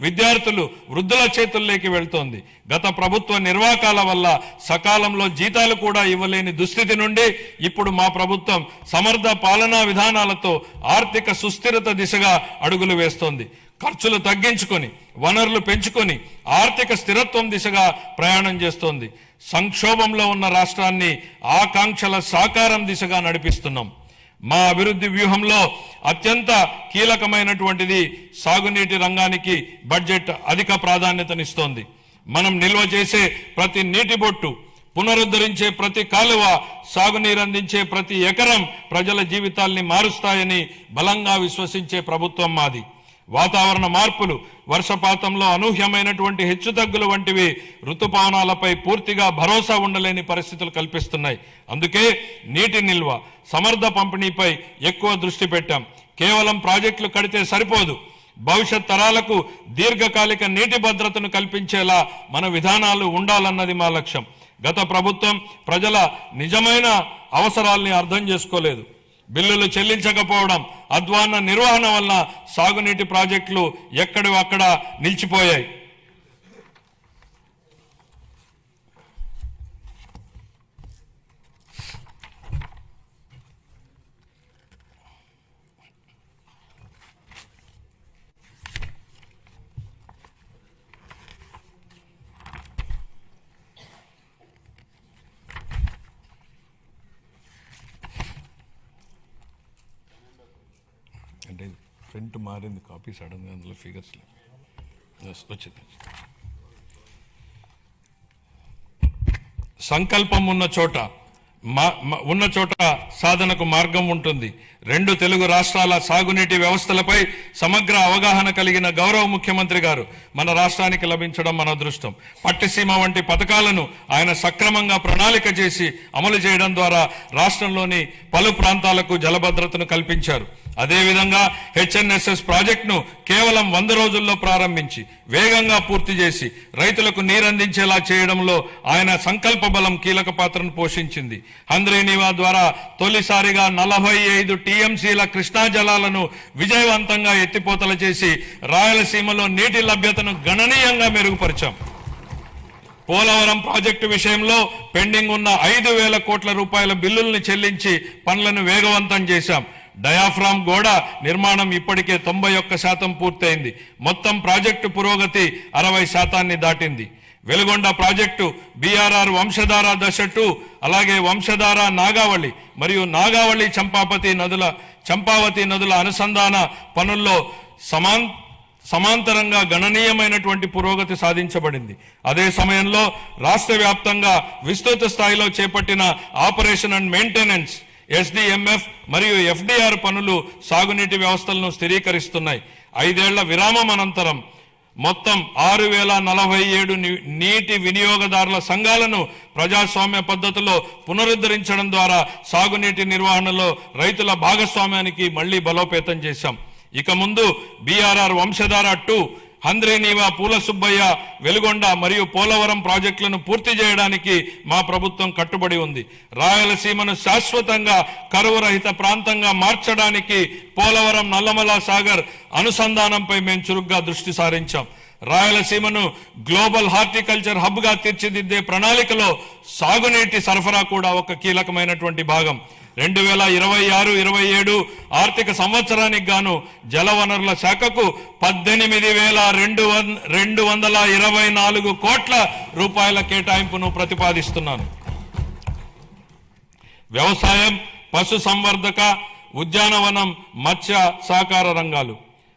విద్యార్థులు వృద్ధుల చేతుల్లోకి వెళ్తోంది. గత ప్రభుత్వ నిర్వాకాల వల్ల సకాలంలో జీతాలు కూడా ఇవ్వలేని దుస్థితి నుండి ఇప్పుడు మా ప్రభుత్వం సమర్థ పాలనా విధానాలతో ఆర్థిక సుస్థిరత దిశగా అడుగులు వేస్తోంది. ఖర్చులు తగ్గించుకొని వనరులు పెంచుకొని ఆర్థిక స్థిరత్వం దిశగా ప్రయాణం చేస్తోంది. సంక్షోభంలో ఉన్న రాష్ట్రాన్ని ఆకాంక్షల సాకారం దిశగా నడిపిస్తున్నాం. మా అభివృద్ధి వ్యూహంలో అత్యంత కీలకమైనటువంటిది సాగునీటి రంగానికి బడ్జెట్ అధిక ప్రాధాన్యతనిస్తోంది. మనం నిల్వ చేసే ప్రతి నీటి బొట్టు, పునరుద్ధరించే ప్రతి కాలువ, సాగునీరు అందించే ప్రతి ఎకరం ప్రజల జీవితాల్ని మారుస్తాయని బలంగా విశ్వసించే ప్రభుత్వం మాది. వాతావరణ మార్పులు, వర్షపాతంలో అనూహ్యమైనటువంటి హెచ్చుతగ్గులు వంటివి ఋతుపవనాలపై పూర్తిగా భరోసా ఉండలేని పరిస్థితులు కల్పిస్తున్నాయి. అందుకే నీటి నిల్వ, సమర్థ పంపిణీపై ఎక్కువ దృష్టి పెట్టాం. కేవలం ప్రాజెక్టులు కడితే సరిపోదు. భవిష్యత్ తరాలకు దీర్ఘకాలిక నీటి భద్రతను కల్పించేలా మన విధానాలు ఉండాలన్నది మా లక్ష్యం. గత ప్రభుత్వం ప్రజల నిజమైన అవసరాల్ని అర్థం చేసుకోలేదు. బిల్లులు చెల్లించకపోవడం, అధ్వాన్న నిర్వహణ వల్ల సాగునీటి ప్రాజెక్టులు ఎక్కడివక్కడ నిలిచిపోయాయి. అంటే ప్రింట్ మారింది, కాపీ సడన్గా అందులో ఫిగర్స్ వచ్చింది. సంకల్పం ఉన్న చోట సాధనకు మార్గం ఉంటుంది. 2 తెలుగు రాష్ట్రాల సాగునీటి వ్యవస్థలపై సమగ్ర అవగాహన కలిగిన గౌరవ ముఖ్యమంత్రి గారు మన రాష్ట్రానికి లభించడం మన అదృష్టం. పట్టిసీమ వంటి పథకాలను ఆయన సక్రమంగా ప్రణాళిక చేసి అమలు చేయడం ద్వారా రాష్ట్రంలోని పలు ప్రాంతాలకు జలభద్రతను కల్పించారు. అదేవిధంగా హెచ్ఎన్ఎస్ఎస్ ప్రాజెక్టును కేవలం 100 రోజుల్లో ప్రారంభించి వేగంగా పూర్తి చేసి రైతులకు నీరందించేలా చేయడంలో ఆయన సంకల్ప బలం కీలక పాత్రను పోషించింది. హంద్రీనీవా ద్వారా తొలిసారిగా 45 టీఎంసీల కృష్ణా జలాలను విజయవంతంగా ఎత్తిపోతల చేసి రాయలసీమలో నీటి లభ్యతను గణనీయంగా మెరుగుపరిచాం. పోలవరం ప్రాజెక్టు విషయంలో పెండింగ్ ఉన్న 5,000 కోట్ల రూపాయల బిల్లుల్ని చెల్లించి పనులను వేగవంతం చేశాం. డయాఫ్రామ్ గోడ నిర్మాణం ఇప్పటికే 91% పూర్తయింది. మొత్తం ప్రాజెక్టు పురోగతి 60% దాటింది. వెలుగొండ ప్రాజెక్టు BRR వంశధార దశ 2, అలాగే వంశధార నాగావళి మరియు నాగావళి చంపావతి నదుల అనుసంధాన పనుల్లో సమాంతరంగా గణనీయమైనటువంటి పురోగతి సాధించబడింది. అదే సమయంలో రాష్ట్ర వ్యాప్తంగా విస్తృత స్థాయిలో చేపట్టిన ఆపరేషన్ అండ్ మెయింటెనెన్స్ SDMF మరియు FDR పనులు సాగునీటి వ్యవస్థలను స్థిరీకరిస్తున్నాయి. 5 ఏళ్ల విరామం అనంతరం మొత్తం 6,047 నీటి వినియోగదారుల సంఘాలను ప్రజాస్వామ్య పద్ధతిలో పునరుద్ధరించడం ద్వారా సాగునీటి నిర్వహణలో రైతుల భాగస్వామ్యానికి మళ్లీ బలోపేతం చేశాం. ఇక ముందు BRR వంశధార 2, హంద్రీనీవా, పూల సుబ్బయ్య, వెలుగొండ మరియు పోలవరం ప్రాజెక్టులను పూర్తి చేయడానికి మా ప్రభుత్వం కట్టుబడి ఉంది. రాయలసీమను శాశ్వతంగా కరువు రహిత ప్రాంతంగా మార్చడానికి పోలవరం నల్లమల సాగర్ అనుసంధానంపై మేము చురుగ్గా దృష్టి సారించాం. రాయలసీమను గ్లోబల్ హార్టికల్చర్ హబ్ గా తీర్చిదిద్దే ప్రణాళికలో సాగునీటి సరఫరా కూడా ఒక కీలకమైనటువంటి భాగం. 2026-27 ఆర్థిక సంవత్సరానికి గాను జలవనరుల శాఖకు 18,224 కోట్ల రూపాయల కేటాయింపును ప్రతిపాదిస్తున్నాను. వ్యవసాయం, పశు సంవర్ధక, ఉద్యానవనం, మత్స్య సహకార రంగాలు.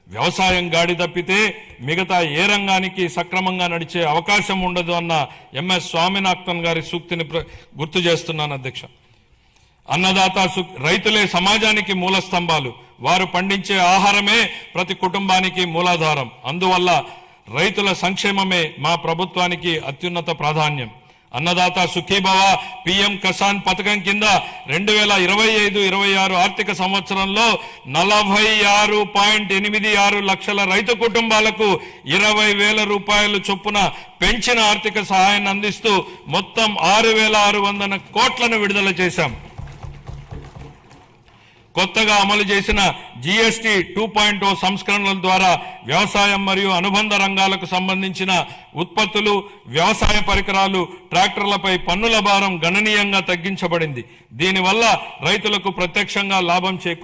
వ్యవసాయం గాడి తప్పితే మిగతా ఏ రంగానికి సక్రమంగా నడిచే అవకాశం ఉండదు అన్న MS స్వామినాథన్ గారి సూక్తిని గుర్తు చేస్తున్నాను అధ్యక్ష. అన్నదాత రైతులే సమాజానికి మూల స్తంభాలు. వారు పండించే ఆహారమే ప్రతి కుటుంబానికి మూలాధారం. అందువల్ల రైతుల సంక్షేమమే మా ప్రభుత్వానికి అత్యున్నత ప్రాధాన్యం. అన్నదాత సుఖీభవ PM కిసాన్ పథకం కింద 2025-26 ఆర్థిక సంవత్సరంలో 46.86 లక్షల రైతు కుటుంబాలకు 20,000 రూపాయలు చొప్పున పెంచిన ఆర్థిక సహాయాన్ని అందిస్తూ మొత్తం 6,600 కోట్లను విడుదల చేశాం. కొత్తగా అమలు చేసిన GST 2.0 సంస్కరణల ద్వారా వ్యవసాయం మరియు అనుబంధ రంగాలకు సంబంధించిన ఉత్పత్తులు, వ్యవసాయ పరికరాలు, ట్రాక్టర్లపై పన్నుల భారం గణనీయంగా తగ్గించబడింది. దీనివల్ల రైతులకు ప్రత్యక్షంగా లాభం చేకూరింది.